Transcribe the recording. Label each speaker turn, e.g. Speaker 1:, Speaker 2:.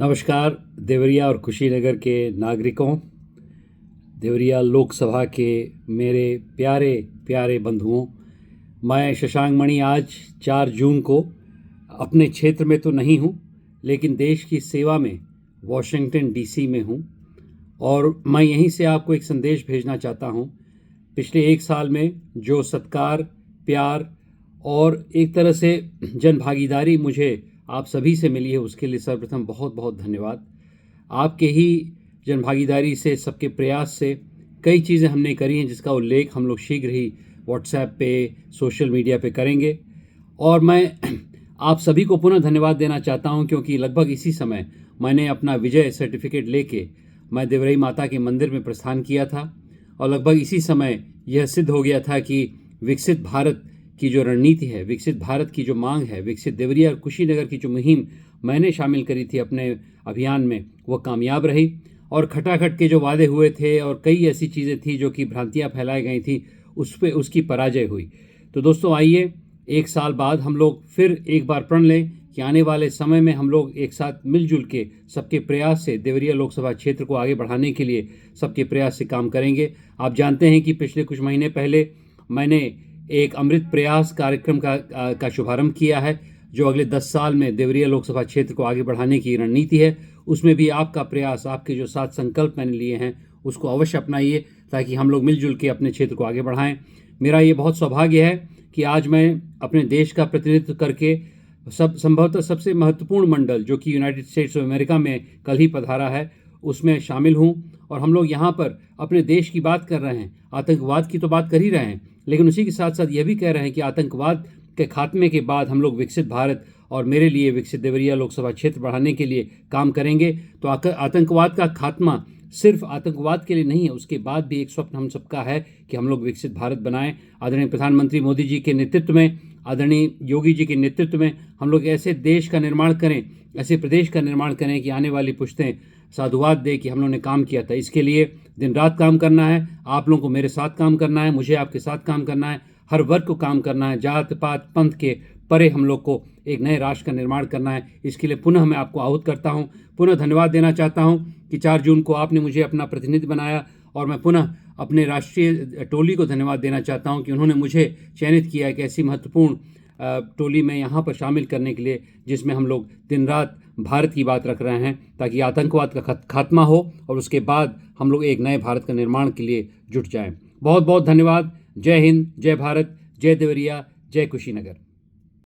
Speaker 1: नमस्कार देवरिया और कुशीनगर के नागरिकों, देवरिया लोकसभा के मेरे प्यारे प्यारे बंधुओं। मैं शशांक मणि आज 4 जून को अपने क्षेत्र में तो नहीं हूँ, लेकिन देश की सेवा में वॉशिंगटन डीसी में हूँ और मैं यहीं से आपको एक संदेश भेजना चाहता हूँ। पिछले 1 साल में जो सत्कार, प्यार और एक तरह से जनभागीदारी मुझे आप सभी से मिली है, उसके लिए सर्वप्रथम बहुत बहुत धन्यवाद। आपके ही जनभागीदारी से, सबके प्रयास से कई चीज़ें हमने करी हैं, जिसका उल्लेख हम लोग शीघ्र ही व्हाट्सएप पे, सोशल मीडिया पे करेंगे। और मैं आप सभी को पुनः धन्यवाद देना चाहता हूं, क्योंकि लगभग इसी समय मैंने अपना विजय सर्टिफिकेट लेके मैं देवराई माता के मंदिर में प्रस्थान किया था और लगभग इसी समय यह सिद्ध हो गया था कि विकसित भारत की जो रणनीति है, विकसित भारत की जो मांग है, विकसित देवरिया और कुशीनगर की जो मुहिम मैंने शामिल करी थी अपने अभियान में, वह कामयाब रही। और खटाखट के जो वादे हुए थे और कई ऐसी चीज़ें थी जो कि भ्रांतियाँ फैलाई गई थी, उसकी पराजय हुई। तो दोस्तों, आइए 1 साल बाद हम लोग फिर एक बार प्रण लें कि आने वाले समय में हम लोग एक साथ मिलजुल के सबके प्रयास से देवरिया लोकसभा क्षेत्र को आगे बढ़ाने के लिए सबके प्रयास से काम करेंगे। आप जानते हैं कि पिछले कुछ महीने पहले मैंने एक अमृत प्रयास कार्यक्रम का शुभारंभ किया है, जो अगले 10 साल में देवरिया लोकसभा क्षेत्र को आगे बढ़ाने की रणनीति है। उसमें भी आपका प्रयास, आपके जो 7 संकल्प मैंने लिए हैं, उसको अवश्य अपनाइए ताकि हम लोग मिलजुल के अपने क्षेत्र को आगे बढ़ाएं। मेरा ये बहुत सौभाग्य है कि आज मैं अपने देश का प्रतिनिधित्व करके संभवतः सबसे महत्वपूर्ण मंडल, जो कि यूनाइटेड स्टेट्स ऑफ अमेरिका में कल ही पधारा है, उसमें शामिल हूँ। और हम लोग यहाँ पर अपने देश की बात कर रहे हैं, आतंकवाद की तो बात कर ही रहे हैं, लेकिन उसी के साथ साथ यह भी कह रहे हैं कि आतंकवाद के खात्मे के बाद हम लोग विकसित भारत और मेरे लिए विकसित देवरिया लोकसभा क्षेत्र बढ़ाने के लिए काम करेंगे। तो आतंकवाद का खात्मा सिर्फ आतंकवाद के लिए नहीं है, उसके बाद भी एक स्वप्न हम सबका है कि हम लोग विकसित भारत बनाएं। आदरणीय प्रधानमंत्री मोदी जी के नेतृत्व में, आदरणीय योगी जी के नेतृत्व में हम लोग ऐसे देश का निर्माण करें, ऐसे प्रदेश का निर्माण करें कि आने वाली पुश्तें साधुवाद दे कि हम लोगों ने काम किया था। इसके लिए दिन रात काम करना है, आप लोगों को मेरे साथ काम करना है, मुझे आपके साथ काम करना है, हर वर्ग को काम करना है, जात पात पंथ के परे हम लोग को एक नए राष्ट्र का निर्माण करना है। इसके लिए पुनः मैं आपको आहूत करता हूं, पुनः धन्यवाद देना चाहता हूं कि 4 जून को आपने मुझे अपना प्रतिनिधि बनाया। और मैं पुनः अपने राष्ट्रीय टोली को धन्यवाद देना चाहता हूं कि उन्होंने मुझे चयनित किया एक ऐसी महत्वपूर्ण टोली में यहाँ पर शामिल करने के लिए, जिसमें हम लोग दिन रात भारत की बात रख रहे हैं, ताकि आतंकवाद का खात्मा हो और उसके बाद हम लोग एक नए भारत का निर्माण के लिए जुट जाएं। बहुत बहुत धन्यवाद। जय हिंद, जय भारत, जय देवरिया, जय कुशीनगर।